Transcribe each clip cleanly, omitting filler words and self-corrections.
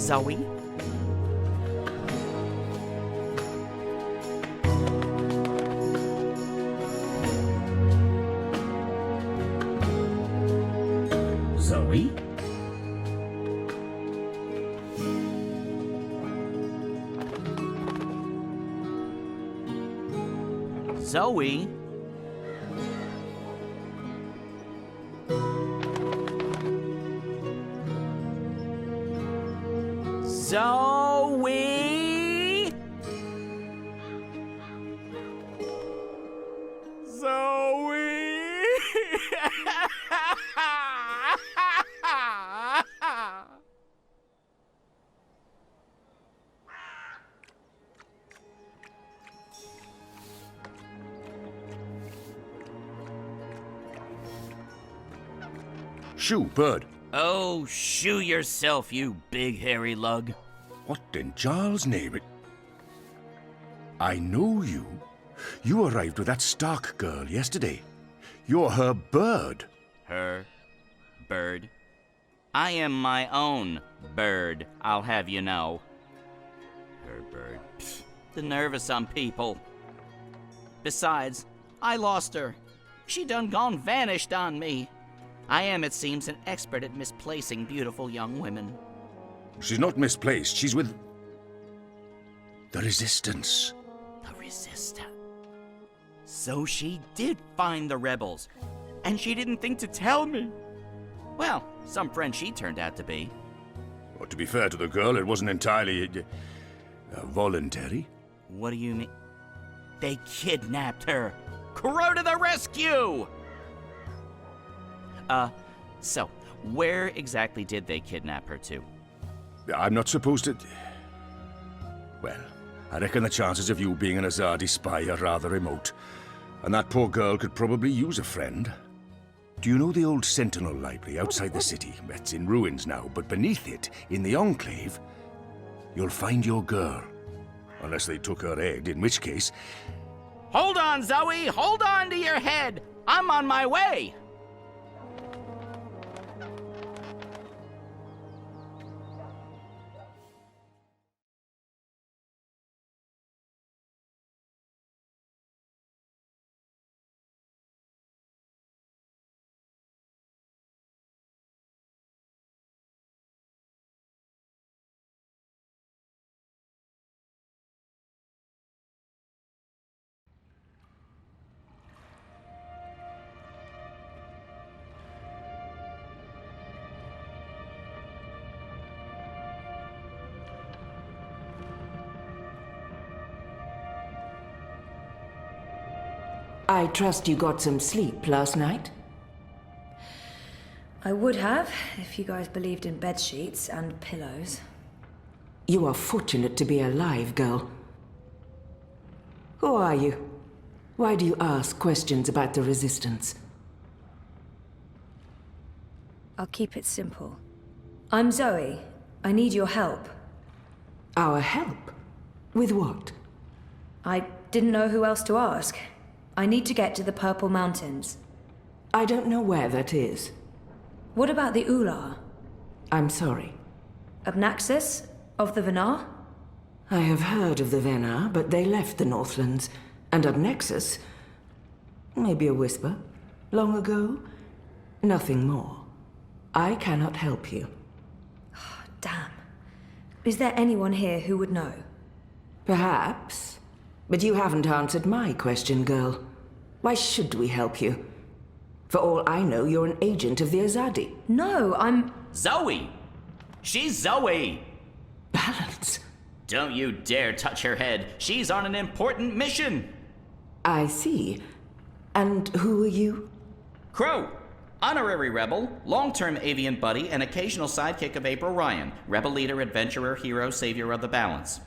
Zoe? Zoe? Zoe? Zoe? Zoe? Shoo, bird. Oh, shoo yourself, you big hairy lug. What in Jarl's name? I know you. You arrived with that Stark girl yesterday. You're her bird. Her bird? I am my own bird, I'll have you know. Her bird. Pfft, the nerve of some people. Besides, I lost her. She done gone vanished on me. I am, it seems, an expert at misplacing beautiful young women. She's not misplaced. She's with the Resistance. The Resistance. So she did find the rebels, and she didn't think to tell me. Well, some friend she turned out to be. Well, to be fair to the girl, it wasn't entirely voluntary. What do you mean? They kidnapped her. Crow to the rescue! So, where exactly did they kidnap her to? I'm not supposed to... Well, I reckon the chances of you being an Azadi spy are rather remote. And that poor girl could probably use a friend. Do you know the old Sentinel Library outside the city? It's in ruins now, but beneath it, in the Enclave, you'll find your girl. Unless they took her egg, in which case... Hold on, Zoe! Hold on to your head! I'm on my way! I trust you got some sleep last night? I would have, if you guys believed in bed sheets and pillows. You are fortunate to be alive, girl. Who are you? Why do you ask questions about the Resistance? I'll keep it simple. I'm Zoe. I need your help. Our help? With what? I didn't know who else to ask. I need to get to the Purple Mountains. I don't know where that is. What about the Ular? I'm sorry. Obnaxis? Of the Venar? I have heard of the Venar, but they left the Northlands. And Obnexus? Maybe a whisper. Long ago? Nothing more. I cannot help you. Damn. Is there anyone here who would know? Perhaps. But you haven't answered my question, girl. Why should we help you? For all I know, you're an agent of the Azadi. No, I'm... Zoe! She's Zoe! Balance. Don't you dare touch her head. She's on an important mission. I see. And who are you? Crow, honorary rebel, long-term avian buddy, and occasional sidekick of April Ryan, rebel leader, adventurer, hero, savior of the balance.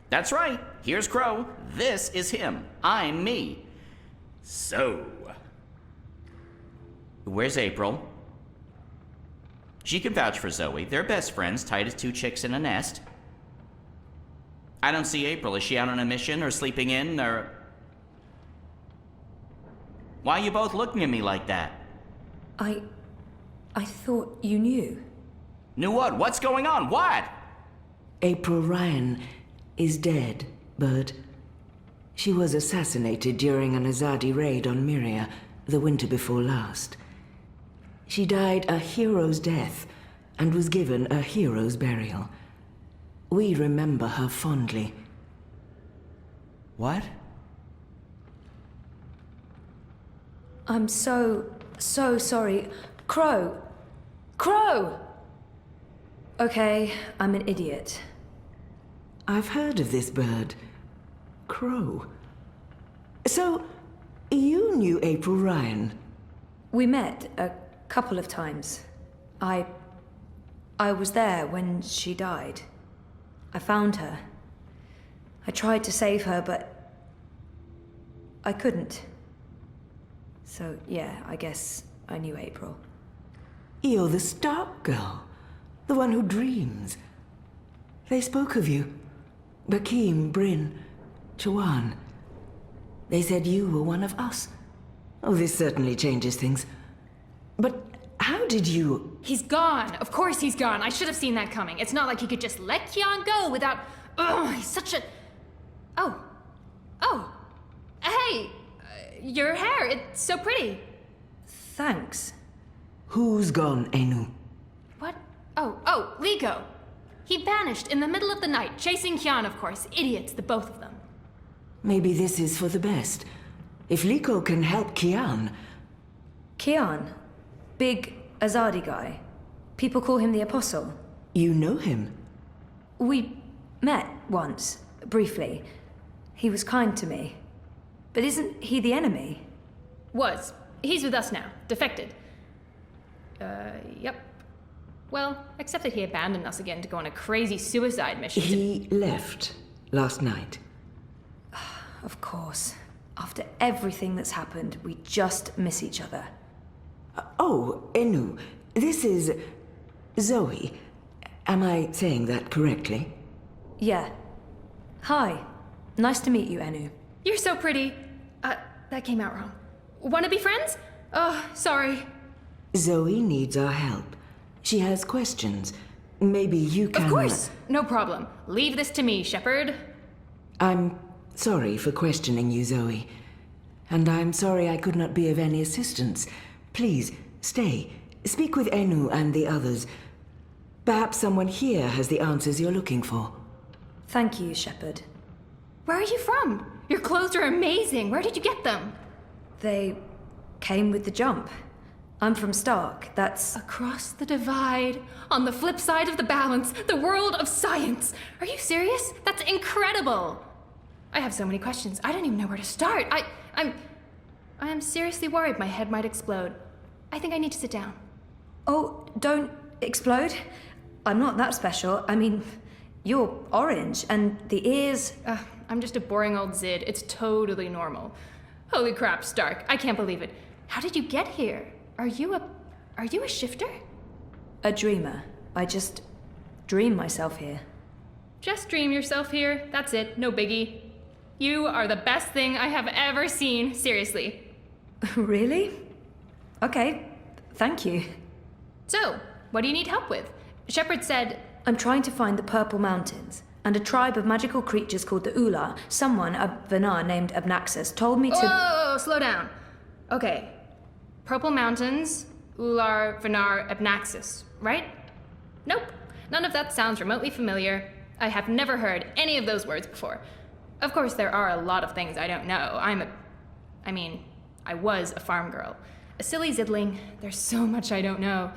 That's right, here's Crow. This is him. I'm me. So, where's April? She can vouch for Zoe. They're best friends, tight as two chicks in a nest. I don't see April. Is she out on a mission or sleeping in or... Why are you both looking at me like that? I thought you knew. Knew what? What's going on? What? April Ryan is dead, Bird. She was assassinated during an Azadi raid on Myria the winter before last. She died a hero's death and was given a hero's burial. We remember her fondly. What? I'm so sorry. Crow! Crow! Okay, I'm an idiot. I've heard of this bird. Crow. So, you knew April Ryan? We met a couple of times. I was there when she died. I found her. I tried to save her, but I couldn't. So, yeah, I guess I knew April. You're the Stark girl. The one who dreams. They spoke of you. Bakim, Bryn, Chawan. They said you were one of us. Oh, this certainly changes things. But how did you... He's gone. Of course he's gone. I should have seen that coming. It's not like he could just let Kian go without... Ugh, he's such a... Oh. Hey! Your hair, it's so pretty. Thanks. Who's gone, Enu? What? Oh, Liko. He vanished in the middle of the night, chasing Kian, of course. Idiots, the both of them. Maybe this is for the best. If Liko can help Kian... Kian. Big Azadi guy. People call him the Apostle. You know him? We met once, briefly. He was kind to me. But isn't he the enemy? Was. He's with us now. Defected. Yep. Well, except that he abandoned us again to go on a crazy suicide mission to... He left last night. Of course. After everything that's happened, we just miss each other. Oh, Enu, this is... Zoe. Am I saying that correctly? Yeah. Hi. Nice to meet you, Enu. You're so pretty. That came out wrong. Wanna be friends? Oh, sorry. Zoe needs our help. She has questions. Maybe you can... Of course! No problem. Leave this to me, Shepard. I'm sorry for questioning you, Zoe. And I'm sorry I could not be of any assistance. Please, stay. Speak with Enu and the others. Perhaps someone here has the answers you're looking for. Thank you, Shepard. Where are you from? Your clothes are amazing. Where did you get them? They came with the jump. I'm from Stark. That's... Across the divide, on the flip side of the balance, the world of science. Are you serious? That's incredible. I have so many questions. I don't even know where to start. I'm seriously worried my head might explode. I think I need to sit down. Oh, don't explode. I'm not that special. I mean, you're orange, and the ears... I'm just a boring old Zid. It's totally normal. Holy crap, Stark. I can't believe it. How did you get here? Are you a shifter? A dreamer. I just dream myself here. Just dream yourself here. That's it. No biggie. You are the best thing I have ever seen. Seriously. Really? Okay. Thank you. So, what do you need help with? Shepard said... I'm trying to find the Purple Mountains, and a tribe of magical creatures called the Ula. Someone, a Venar named Abnaxus, told me to... Oh, slow down. Okay. Purple Mountains, Ular, Venar, Abnaxus, right? Nope. None of that sounds remotely familiar. I have never heard any of those words before. Of course, there are a lot of things I don't know. I was a farm girl. A silly zidling. There's so much I don't know.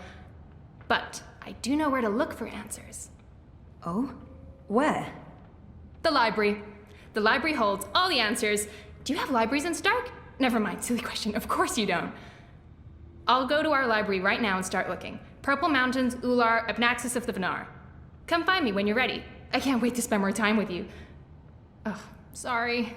But I do know where to look for answers. Oh? Where? The library. The library holds all the answers. Do you have libraries in Stark? Never mind, silly question. Of course you don't. I'll go to our library right now and start looking. Purple Mountains, Ular, Abnaxis of the Venar. Come find me when you're ready. I can't wait to spend more time with you. Oh, sorry.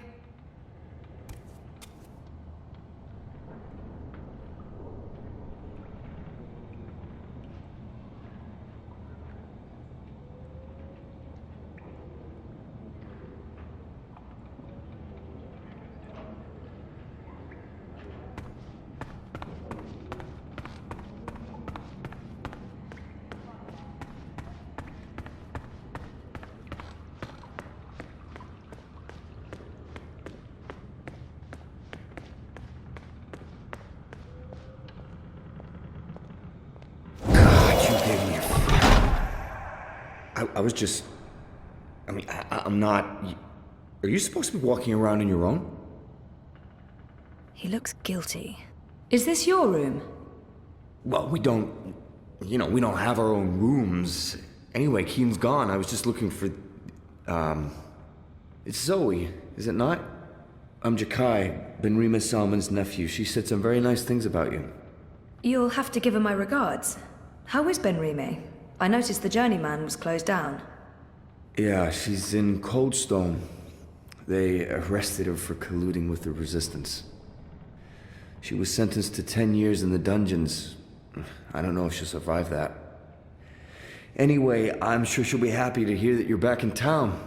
I was just... I'm not... Are you supposed to be walking around on your own? He looks guilty. Is this your room? Well, we don't... we don't have our own rooms. Anyway, Keen's gone. I was just looking for... It's Zoe, is it not? I'm Jakai, Benrima Salman's nephew. She said some very nice things about you. You'll have to give her my regards. How is Benrime? I noticed the Journeyman was closed down. Yeah, she's in Coldstone. They arrested her for colluding with the Resistance. She was sentenced to 10 years in the dungeons. I don't know if she'll survive that. Anyway, I'm sure she'll be happy to hear that you're back in town.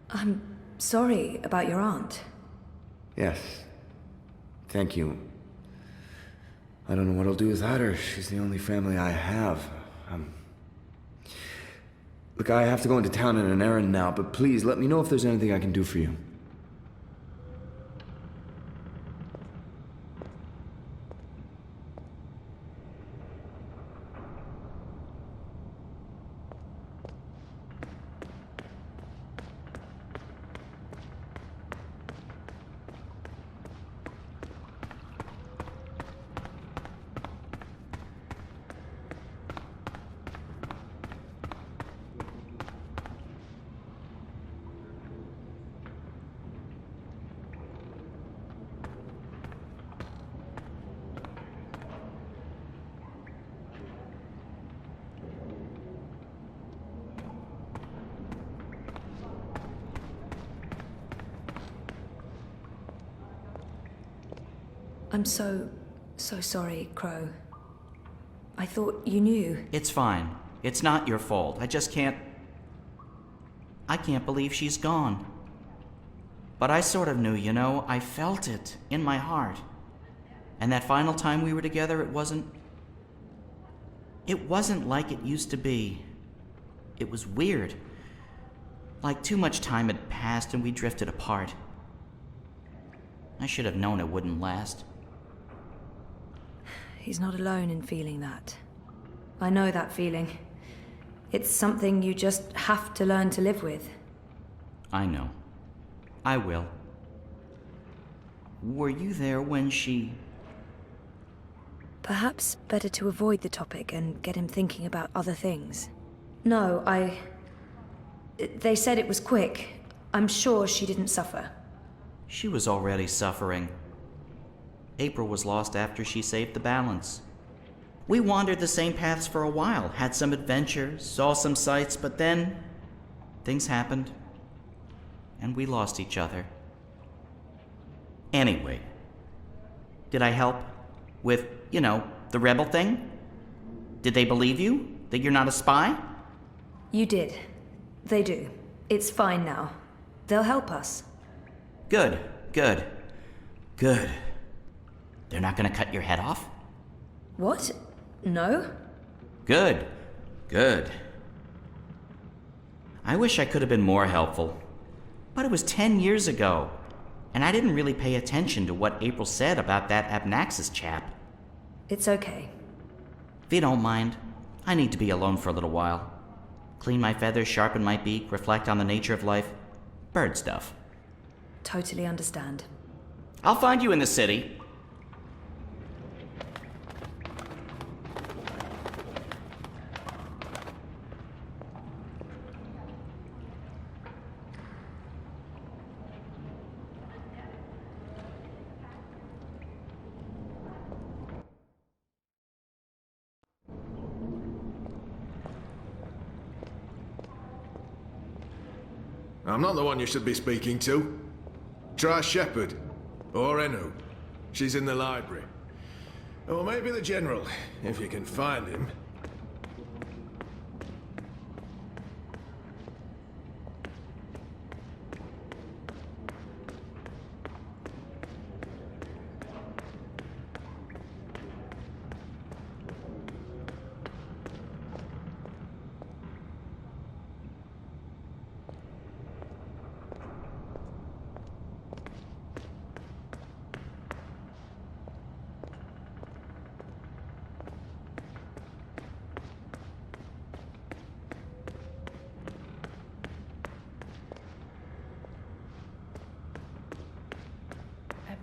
I'm sorry about your aunt. Yes. Thank you. I don't know what I'll do without her. She's the only family I have. Look, I have to go into town on an errand now, but please let me know if there's anything I can do for you. I'm so sorry, Crow. I thought you knew. It's fine. It's not your fault. I just can't... I can't believe she's gone. But I sort of knew, you know? I felt it in my heart. And that final time we were together, it wasn't like it used to be. It was weird. Like too much time had passed and we drifted apart. I should have known it wouldn't last. He's not alone in feeling that. I know that feeling. It's something you just have to learn to live with. I know. I will. Were you there when she... Perhaps better to avoid the topic and get him thinking about other things. No, They said it was quick. I'm sure she didn't suffer. She was already suffering. April was lost after she saved the balance. We wandered the same paths for a while, had some adventures, saw some sights, but then things happened, and we lost each other. Anyway, did I help with, the rebel thing? Did they believe you? That you're not a spy? You did. They do. It's fine now. They'll help us. Good. They're not gonna cut your head off? What? No? Good. I wish I could have been more helpful. But it was 10 years ago, and I didn't really pay attention to what April said about that Abnaxis chap. It's okay. If you don't mind, I need to be alone for a little while. Clean my feathers, sharpen my beak, reflect on the nature of life. Bird stuff. Totally understand. I'll find you in the city. I'm not the one you should be speaking to. Try Shepherd. Or Enu. She's in the library. Or maybe the General, if you can find him.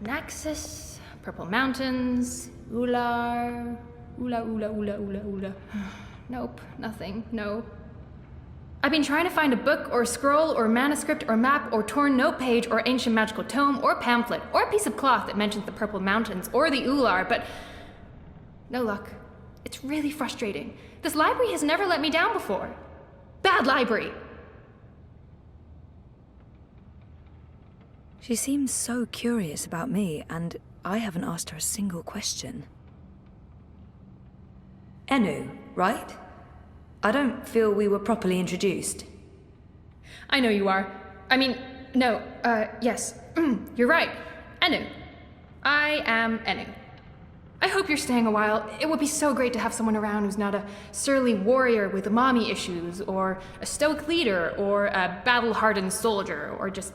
Naxos, Purple Mountains, Ular, Ula. Nope, nothing, no. I've been trying to find a book or scroll or manuscript or map or torn note page or ancient magical tome or pamphlet or a piece of cloth that mentions the Purple Mountains or the Ular, but no luck. It's really frustrating. This library has never let me down before. Bad library! She seems so curious about me, and I haven't asked her a single question. Enu, right? I don't feel we were properly introduced. I know you are. I mean, no, yes. You're right. Enu. I am Enu. I hope you're staying a while. It would be so great to have someone around who's not a surly warrior with mommy issues, or a stoic leader, or a battle-hardened soldier, or just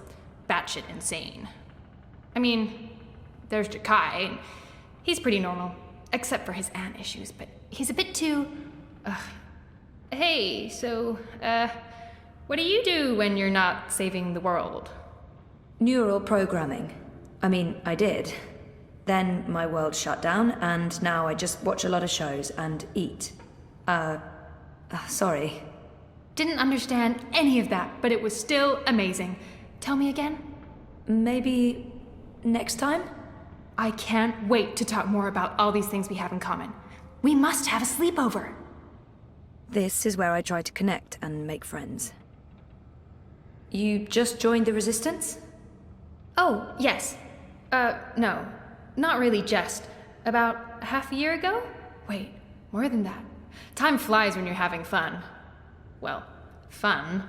batshit insane. I mean, there's Jakai, and he's pretty normal, except for his aunt issues, but he's a bit too... Hey, so, what do you do when you're not saving the world? Neural programming. I mean, I did. Then my world shut down, and now I just watch a lot of shows and eat. Sorry. Didn't understand any of that, but it was still amazing. Tell me again? Maybe next time? I can't wait to talk more about all these things we have in common. We must have a sleepover. This is where I try to connect and make friends. You just joined the Resistance? Oh, yes. No. Not really just. About half a year ago? Wait, more than that. Time flies when you're having fun. Well, fun.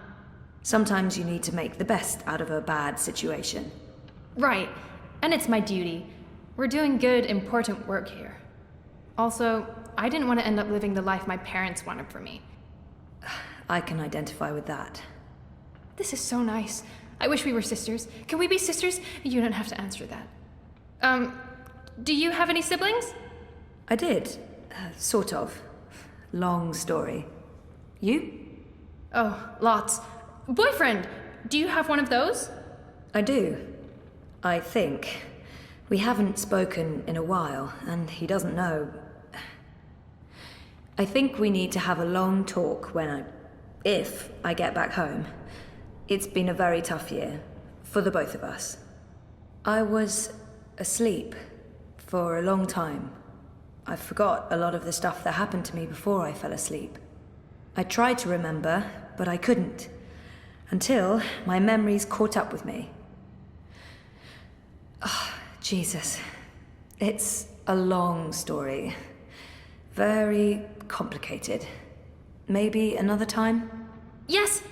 Sometimes you need to make the best out of a bad situation. Right, and it's my duty. We're doing good, important work here. Also, I didn't want to end up living the life my parents wanted for me. I can identify with that. This is so nice. I wish we were sisters. Can we be sisters? You don't have to answer that. Do you have any siblings? I did. Sort of. Long story. You? Oh, lots. Boyfriend! Do you have one of those? I do. I think. We haven't spoken in a while, and he doesn't know. I think we need to have a long talk if I get back home. It's been a very tough year, for the both of us. I was asleep for a long time. I forgot a lot of the stuff that happened to me before I fell asleep. I tried to remember, but I couldn't. Until my memories caught up with me. Oh, Jesus. It's a long story. Very complicated. Maybe another time? Yes,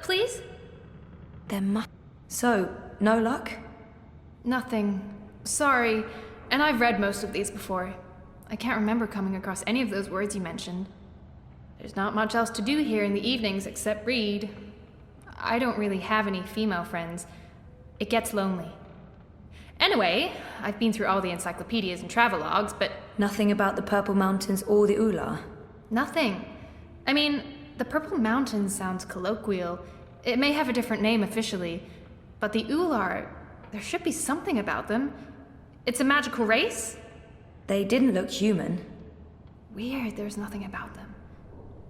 please? So, no luck? Nothing. Sorry. And I've read most of these before. I can't remember coming across any of those words you mentioned. There's not much else to do here in the evenings except read. I don't really have any female friends. It gets lonely. Anyway, I've been through all the encyclopedias and travelogues, but... Nothing about the Purple Mountains or the Ular? Nothing. I mean, the Purple Mountains sounds colloquial. It may have a different name officially, but the Ular, there should be something about them. It's a magical race? They didn't look human. Weird, there's nothing about them.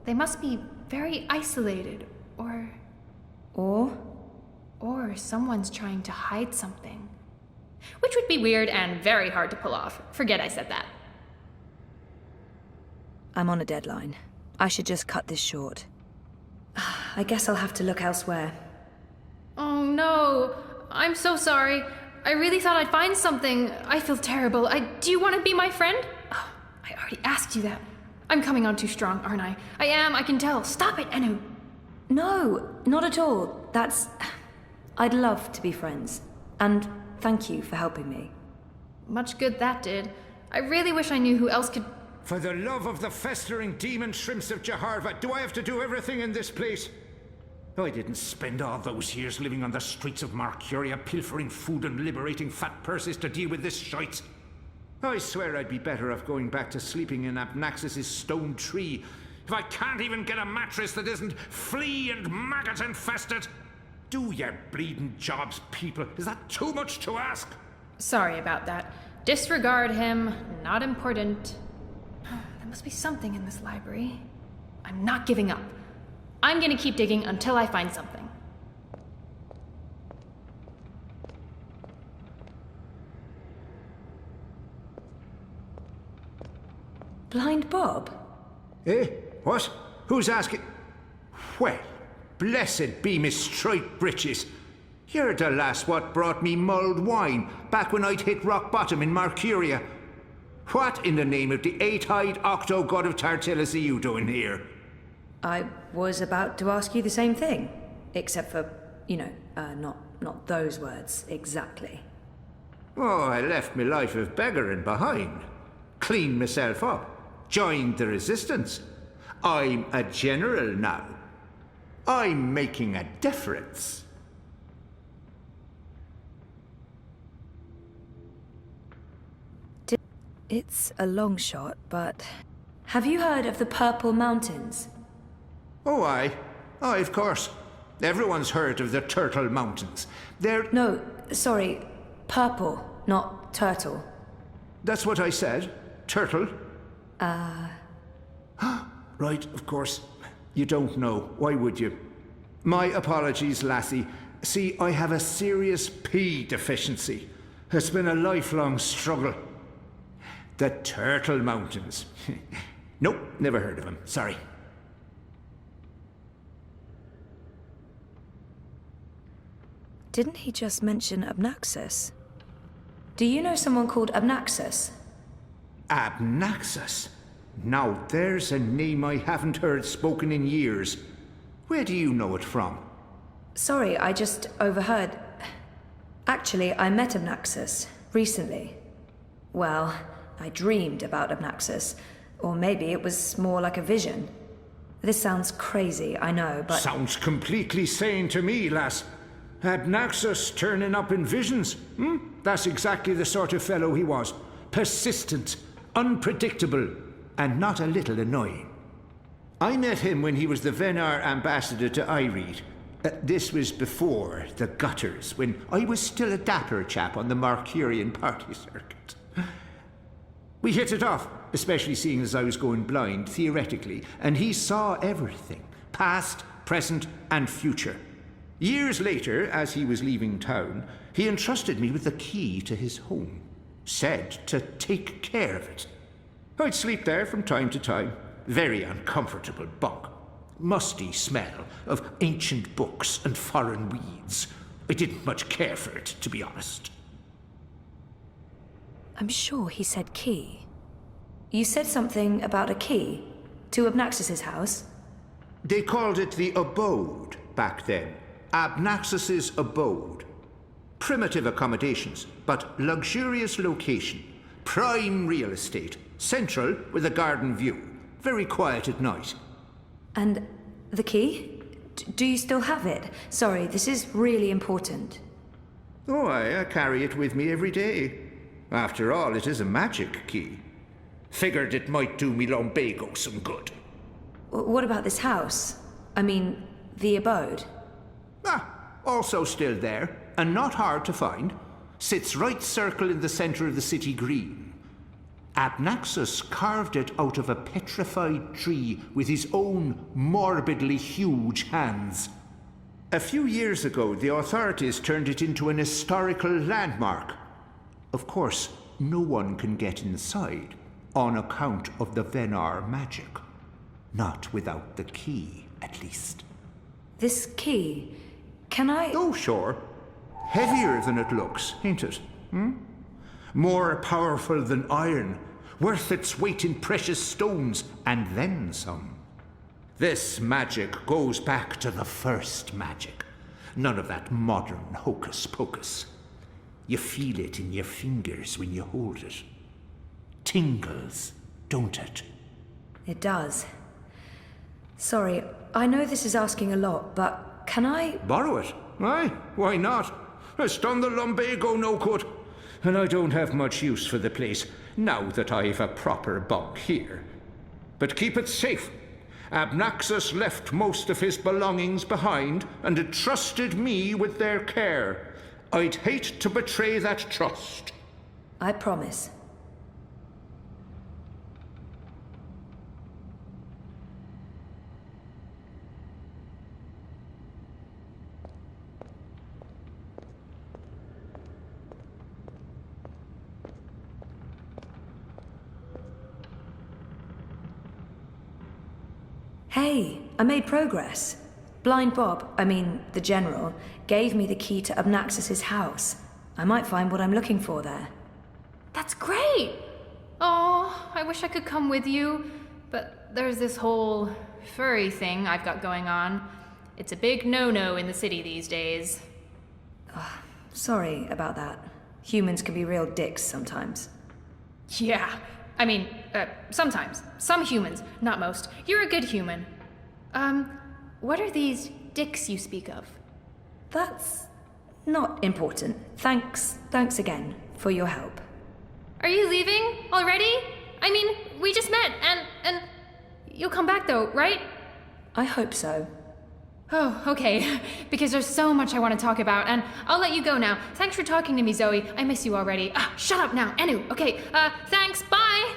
They must be very isolated, or someone's trying to hide something. Which would be weird and very hard to pull off. Forget I said that. I'm on a deadline. I should just cut this short. I guess I'll have to look elsewhere. Oh, no. I'm so sorry. I really thought I'd find something. I feel terrible. Do you want to be my friend? Oh, I already asked you that. I'm coming on too strong, aren't I? I am, I can tell. Stop it, Enu. No, not at all. I'd love to be friends. And thank you for helping me. Much good that did. I really wish I knew who else could... For the love of the festering demon shrimps of Jaharva, do I have to do everything in this place? I didn't spend all those years living on the streets of Marcuria, pilfering food and liberating fat purses to deal with this shite. I swear I'd be better off going back to sleeping in Abnaxis' stone tree if I can't even get a mattress that isn't flea and maggot infested. Do your bleeding jobs, people. Is that too much to ask? Sorry about that. Disregard him. Not important. There must be something in this library. I'm not giving up. I'm gonna keep digging until I find something. Blind Bob? Eh? What? Who's asking? Well, blessed be Miss Striped Britches. You're the lass what brought me mulled wine back when I'd hit rock bottom in Marcuria. What in the name of the eight-eyed octo-god of Tartillus are you doing here? I was about to ask you the same thing. Except for, not those words exactly. Oh, I left me life of beggaring behind. Cleaned myself up. Joined the resistance. I'm a general now. I'm making a difference. It's a long shot, but... Have you heard of the Purple Mountains? Oh, aye. Aye, of course. Everyone's heard of the Turtle Mountains. They're... No, sorry. Purple, not turtle. That's what I said. Turtle. Right, of course. You don't know. Why would you? My apologies, lassie. See, I have a serious P deficiency. It's been a lifelong struggle. The Turtle Mountains. Nope, never heard of them. Sorry. Didn't he just mention Abnaxis? Do you know someone called Abnaxis? Abnaxis? Now there's a name I haven't heard spoken in years. Where do you know it from? Sorry, I just overheard. Actually, I met Abnaxis recently. Well, I dreamed about Abnaxis. Or maybe it was more like a vision. This sounds crazy, I know, but... Sounds completely sane to me, lass. Abnaxis turning up in visions. That's exactly the sort of fellow he was. Persistent, unpredictable, and not a little annoying. I met him when he was the Venar ambassador to Ireed. This was before the gutters, when I was still a dapper chap on the Marcurian party circuit. We hit it off, especially seeing as I was going blind, theoretically, and he saw everything, past, present, and future. Years later, as he was leaving town, he entrusted me with the key to his home. Said to take care of it. I'd sleep there from time to time. Very uncomfortable bunk. Musty smell of ancient books and foreign weeds. I didn't much care for it, to be honest. I'm sure he said key. You said something about a key to Abnaxis' house? They called it the abode back then. Abnaxis' abode. Primitive accommodations, but luxurious location. Prime real estate. Central with a garden view. Very quiet at night. And the key? Do you still have it? Sorry, this is really important. Oh, I carry it with me every day. After all, it is a magic key. Figured it might do me lumbago some good. What about this house? I mean, the abode? Also still there, and not hard to find. Sits right circle in the center of the city green. Abnaxis carved it out of a petrified tree with his own morbidly huge hands. A few years ago, the authorities turned it into an historical landmark. Of course, no one can get inside, on account of the Venar magic. Not without the key, at least. This key, Can I... Oh, sure. Heavier than it looks, ain't it? More powerful than iron, worth its weight in precious stones, and then some. This magic goes back to the first magic. None of that modern hocus-pocus. You feel it in your fingers when you hold it. Tingles, don't it? It does. Sorry, I know this is asking a lot, but can I... Borrow it? Aye, why not? It's done the lumbago no good. And I don't have much use for the place, now that I've a proper bunk here. But keep it safe. Abnaxus left most of his belongings behind and entrusted me with their care. I'd hate to betray that trust. I promise. Hey, I made progress. Blind Bob, the General, gave me the key to Abnaxus's house. I might find what I'm looking for there. That's great! Oh, I wish I could come with you, but there's this whole furry thing I've got going on. It's a big no-no in the city these days. Sorry about that. Humans can be real dicks sometimes. Yeah, sometimes. Some humans, not most. You're a good human. What are these dicks you speak of? That's not important. Thanks again for your help. Are you leaving already? We just met, and you'll come back though, right? I hope so. Oh, okay. Because there's so much I want to talk about, and I'll let you go now. Thanks for talking to me, Zoe. I miss you already. Shut up now, Anu. Okay, thanks, bye!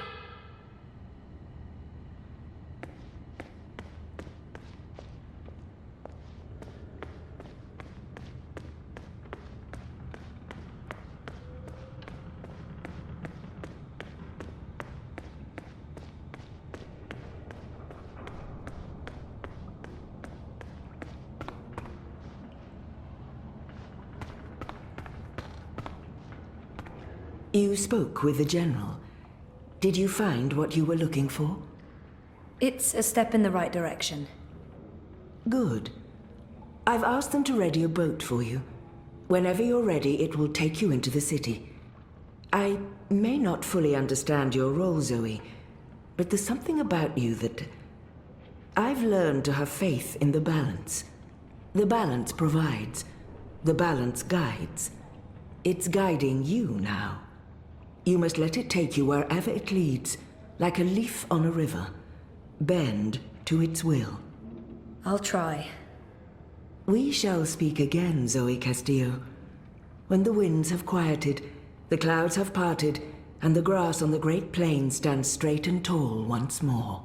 You spoke with the General. Did you find what you were looking for? It's a step in the right direction. Good. I've asked them to ready a boat for you. Whenever you're ready, it will take you into the city. I may not fully understand your role, Zoe, but there's something about you that... I've learned to have faith in the balance. The balance provides. The balance guides. It's guiding you now. You must let it take you wherever it leads, like a leaf on a river. Bend to its will. I'll try. We shall speak again, Zoe Castillo. When the winds have quieted, the clouds have parted, and the grass on the great plain stands straight and tall once more.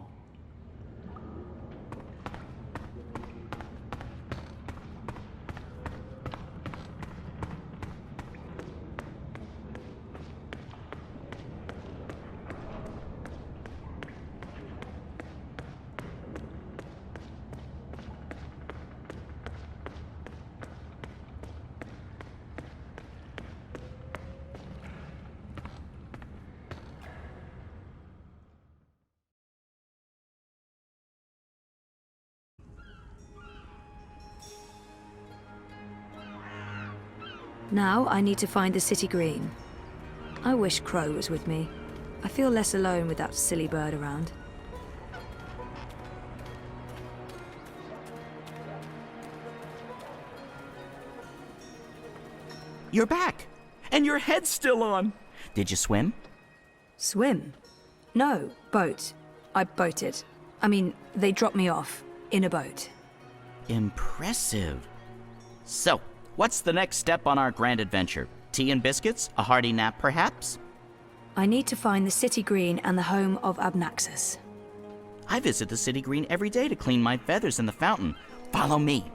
Now I need to find the city green. I wish Crow was with me. I feel less alone with that silly bird around. You're back! And your head's still on! Did you swim? Swim? No, boat. I boated. They dropped me off in a boat. Impressive. So, what's the next step on our grand adventure? Tea and biscuits? A hearty nap, perhaps? I need to find the city green and the home of Abnaxus. I visit the city green every day to clean my feathers in the fountain. Follow me.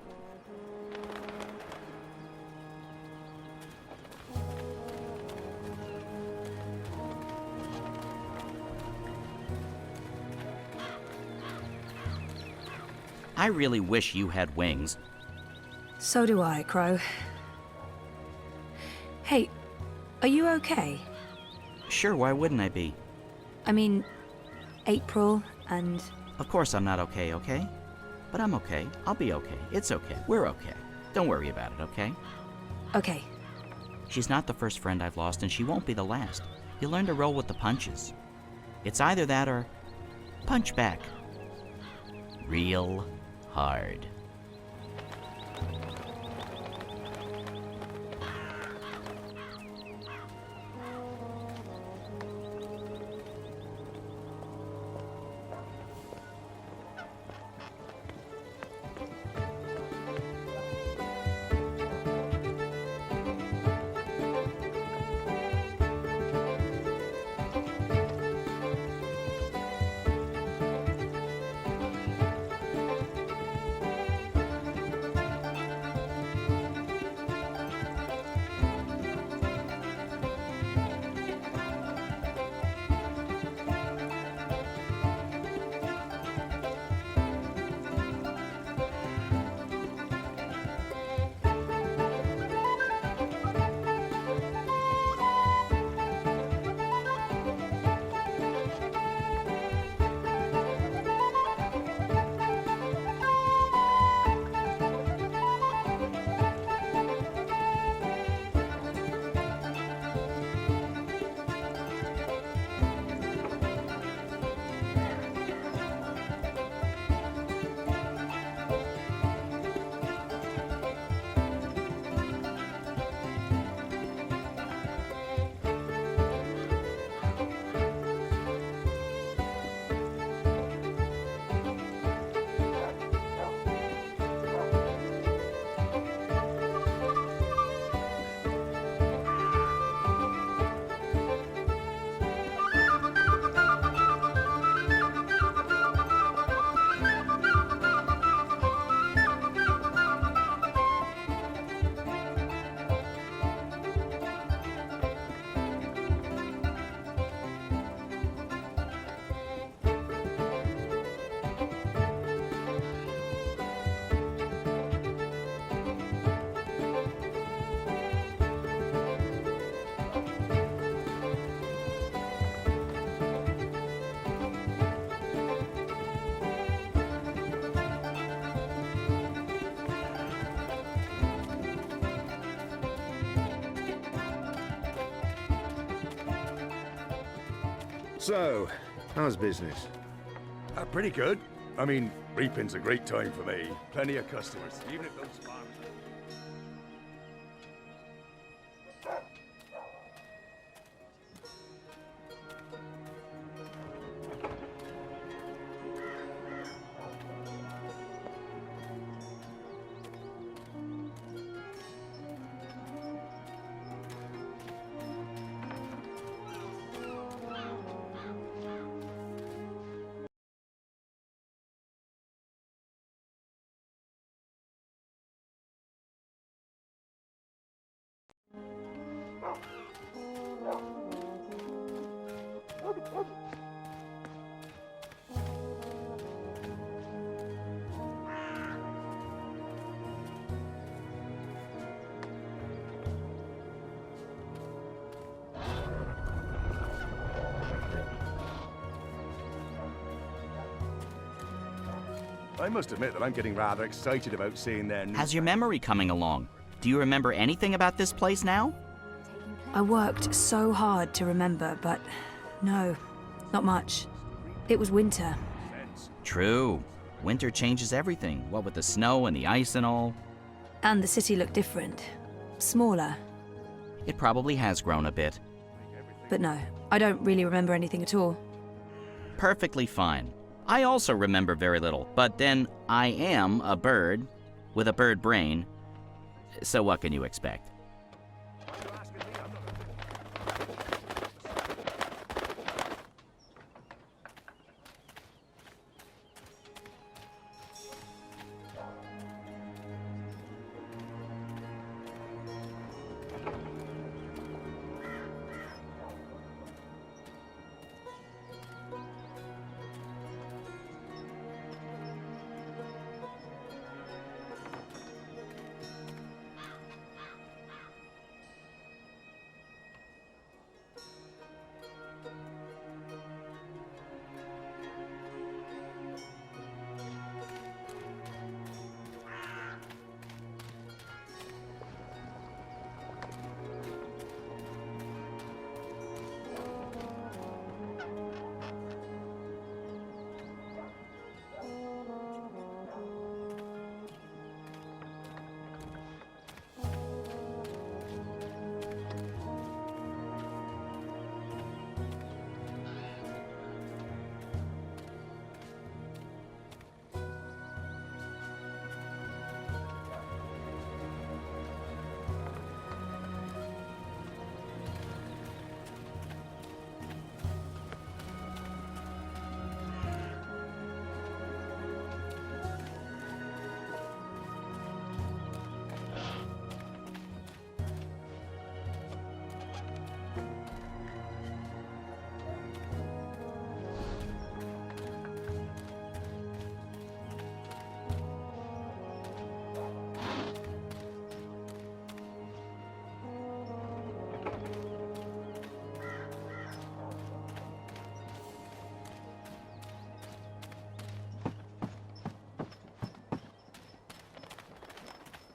I really wish you had wings. So do I, Crow. Hey, are you okay? Sure, why wouldn't I be? I mean, April and... Of course I'm not okay, okay? But I'm okay. I'll be okay. It's okay. We're okay. Don't worry about it, okay? Okay. She's not the first friend I've lost, and she won't be the last. You learn to roll with the punches. It's either that or punch back. Real hard. So, how's business? Pretty good. I mean, reaping's a great time for me. Plenty of customers, even if those farmers... I must admit that I'm getting rather excited about seeing their new... How's your memory coming along? Do you remember anything about this place now? I worked so hard to remember, but no, not much. It was winter. True. Winter changes everything, what with the snow and the ice and all. And the city looked different. Smaller. It probably has grown a bit. But no, I don't really remember anything at all. Perfectly fine. I also remember very little, but then I am a bird with a bird brain, so what can you expect?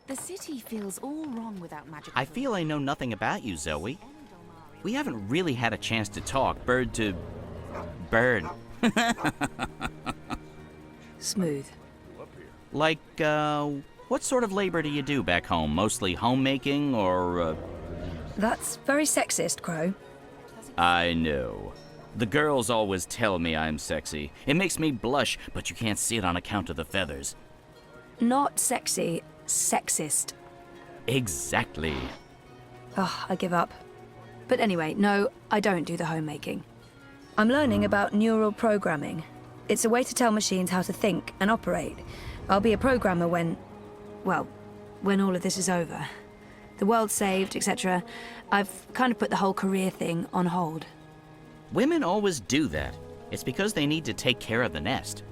The city feels all wrong without magic. I feel I know nothing about you, Zoe. We haven't really had a chance to talk bird to bird. Smooth. Like, what sort of labor do you do back home? Mostly homemaking or, That's very sexist, Crow. I know. The girls always tell me I'm sexy. It makes me blush, but you can't see it on account of the feathers. Not sexy, sexist. Exactly. Oh, I give up. But anyway, no, I don't do the homemaking. I'm learning about neural programming. It's a way to tell machines how to think and operate. I'll be a programmer when all of this is over. The world's saved, etc. I've kind of put the whole career thing on hold. Women always do that. It's because they need to take care of the nest.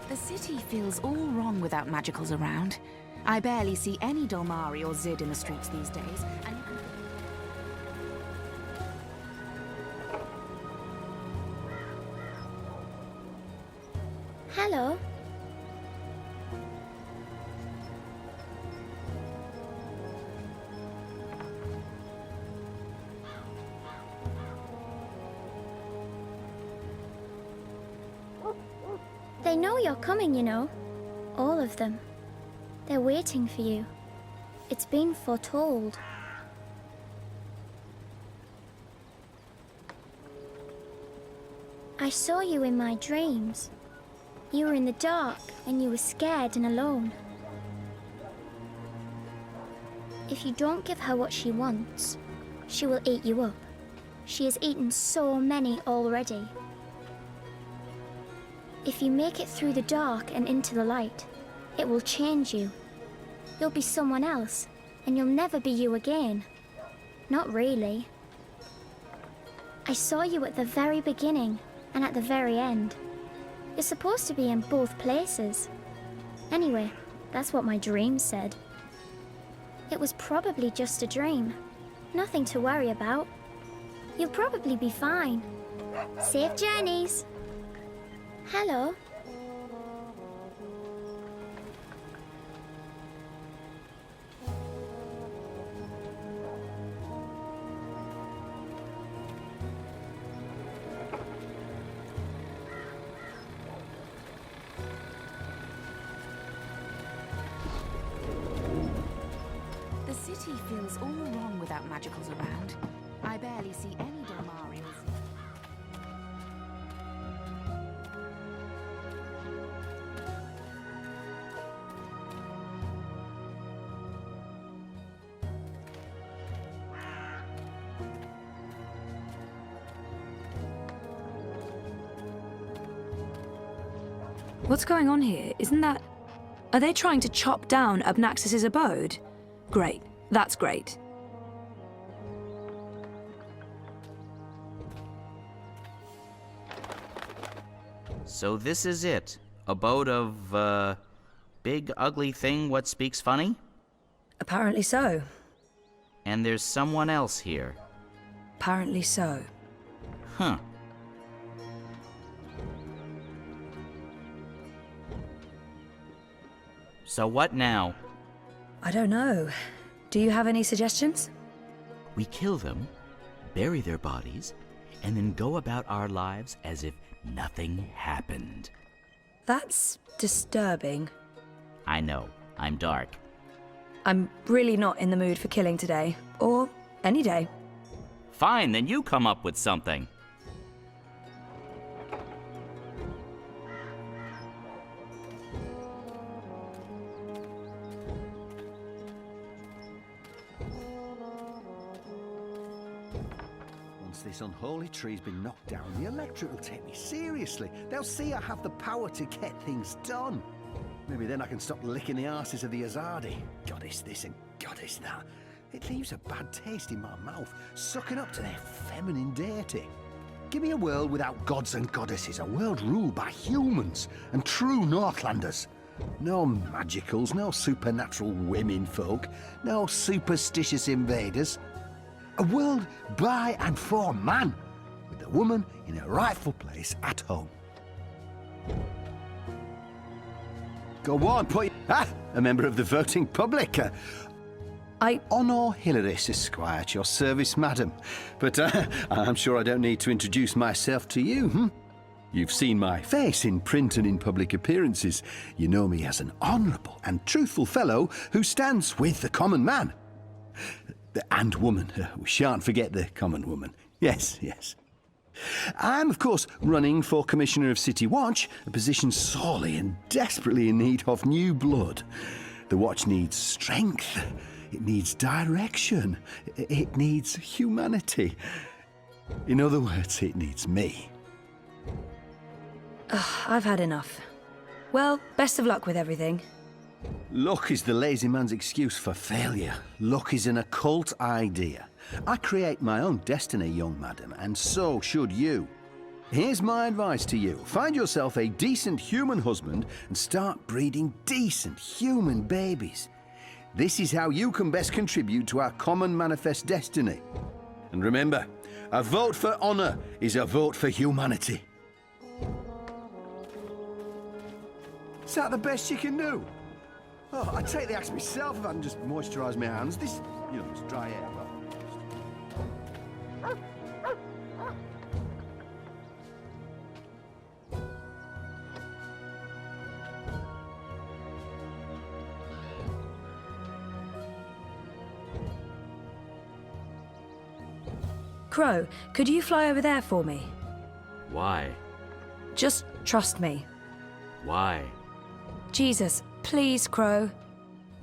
The city feels all wrong without magicals around. I barely see any Dolmari or Zid in the streets these days, and you can... Hello. They know you're coming, you know. All of them. They're waiting for you. It's been foretold. I saw you in my dreams. You were in the dark and you were scared and alone. If you don't give her what she wants, she will eat you up. She has eaten so many already. If you make it through the dark and into the light, it will change you. You'll be someone else, and you'll never be you again. Not really. I saw you at the very beginning and at the very end. You're supposed to be in both places. Anyway, that's what my dream said. It was probably just a dream. Nothing to worry about. You'll probably be fine. Safe journeys. Hello. The city feels all wrong without magicals around. I barely see any Dolmari or Zid. What's going on here? Isn't that... Are they trying to chop down Abnaxis's abode? Great. That's great. So this is it. Abode of, big ugly thing what speaks funny? Apparently so. And there's someone else here. Apparently so. Huh. So what now? I don't know. Do you have any suggestions? We kill them, bury their bodies, and then go about our lives as if nothing happened. That's disturbing. I know, I'm dark. I'm really not in the mood for killing today. Or any day. Fine, then you come up with something. Once this unholy tree's been knocked down, the electorate will take me seriously. They'll see I have the power to get things done. Maybe then I can stop licking the arses of the Azadi. Goddess this and goddess that. It leaves a bad taste in my mouth, sucking up to their feminine deity. Give me a world without gods and goddesses, a world ruled by humans and true Northlanders. No magicals, no supernatural women folk, no superstitious invaders. A world by and for man, with the woman in her rightful place at home. Go on, a member of the voting public. Honor Hilaris Esquire at your service, madam. But I'm sure I don't need to introduce myself to you, You've seen my face in print and in public appearances. You know me as an honourable and truthful fellow who stands with the common man. And woman. We shan't forget the common woman. Yes, yes. I'm, of course, running for Commissioner of City Watch, a position sorely and desperately in need of new blood. The Watch needs strength. It needs direction. It needs humanity. In other words, it needs me. I've had enough. Well, best of luck with everything. Luck is the lazy man's excuse for failure. Luck is an occult idea. I create my own destiny, young madam, and so should you. Here's my advice to you. Find yourself a decent human husband and start breeding decent human babies. This is how you can best contribute to our common manifest destiny. And remember, a vote for honour is a vote for humanity. Is that the best you can do? Oh, I'd take the axe myself if I can just moisturise my hands. This, it's dry air. Crow, could you fly over there for me? Why? Just trust me. Why? Jesus, please, Crow.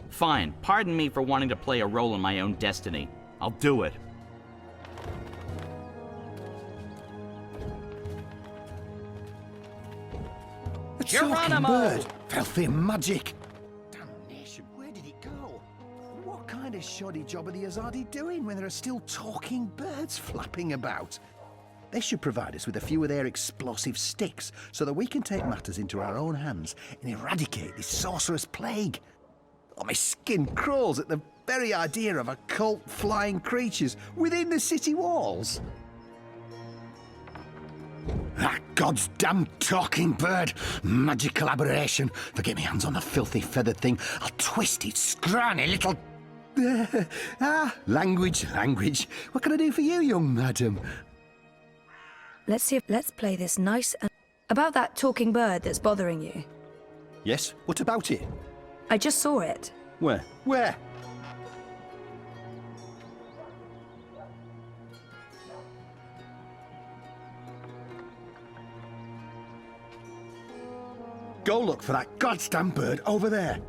Fine. Pardon me for wanting to play a role in my own destiny. I'll do it. A talking Geronimo! bird! Filthy magic! Damnation, where did it go? What kind of shoddy job are the Azadi doing when there are still talking birds flapping about? They should provide us with a few of their explosive sticks so that we can take matters into our own hands and eradicate this sorcerous plague. Oh, my skin crawls at the very idea of occult flying creatures within the city walls. That God's damn talking bird! Magical aberration! If I get my hands on the filthy feathered thing, I'll twist its scrawny little... language. What can I do for you, young madam? Let's play this nice and... About that talking bird that's bothering you. Yes, what about it? I just saw it. Where? Where? Go look for that goddamn bird over there.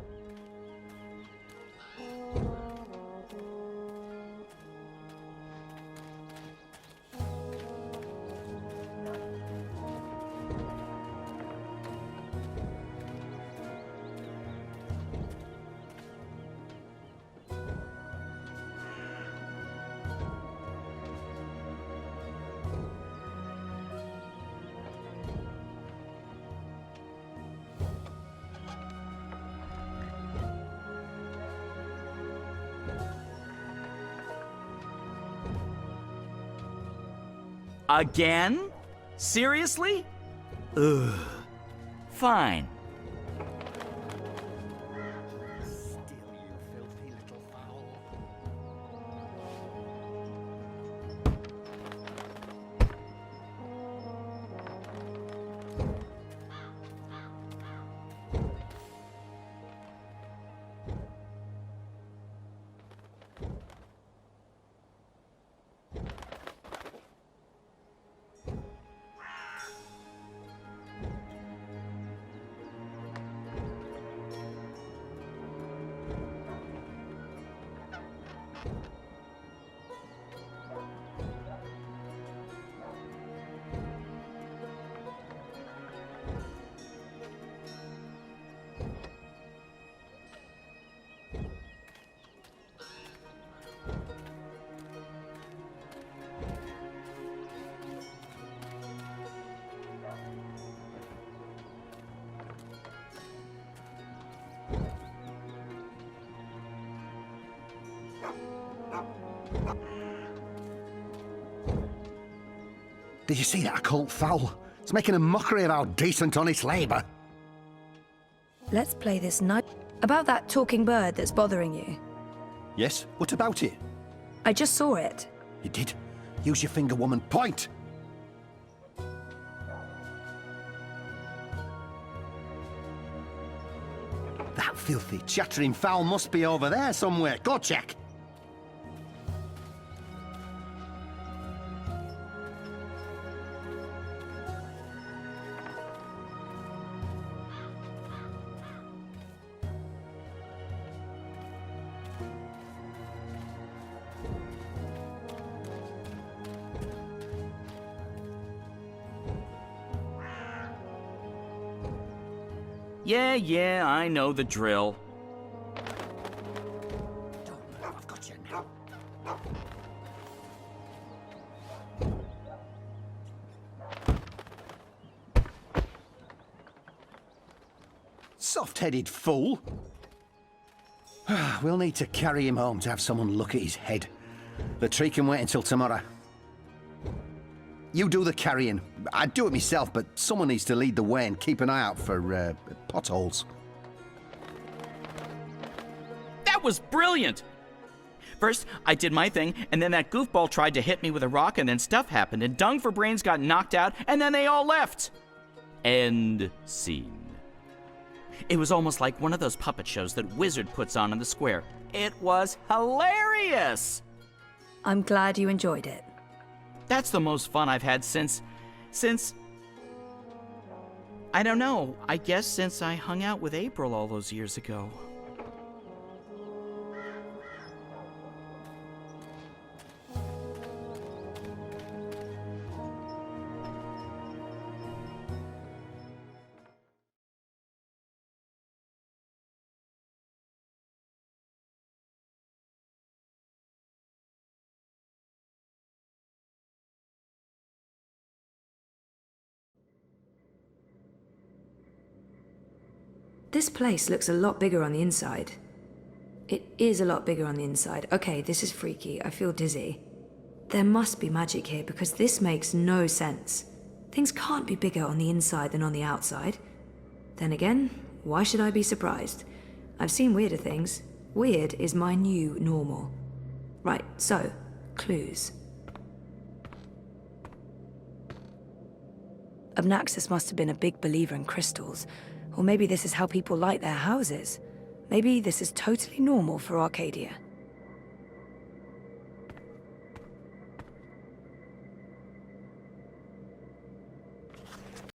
Again? Seriously? Ugh. Fine. Did you see that occult fowl? It's making a mockery of our decent, honest labour. Let's play this night. About that talking bird that's bothering you. Yes? What about it? I just saw it. You did? Use your finger, woman. Point! That filthy, chattering fowl must be over there somewhere. Go check. Yeah, I know the drill. I've got you now. Soft-headed fool. We'll need to carry him home to have someone look at his head. The tree can wait until tomorrow. You do the carrying. I'd do it myself, but someone needs to lead the way and keep an eye out for potholes. That was brilliant! First, I did my thing, and then that goofball tried to hit me with a rock, and then stuff happened, and Dung for Brains got knocked out, and then they all left. End scene. It was almost like one of those puppet shows that Wizard puts on in the square. It was hilarious! I'm glad you enjoyed it. That's the most fun I've had since, I don't know, I guess since I hung out with April all those years ago. This place looks a lot bigger on the inside. It is a lot bigger on the inside. Okay, this is freaky. I feel dizzy. There must be magic here because this makes no sense. Things can't be bigger on the inside than on the outside. Then again, why should I be surprised? I've seen weirder things. Weird is my new normal. Right, so, clues. Obnaxus must have been a big believer in crystals. Or maybe this is how people light their houses. Maybe this is totally normal for Arcadia.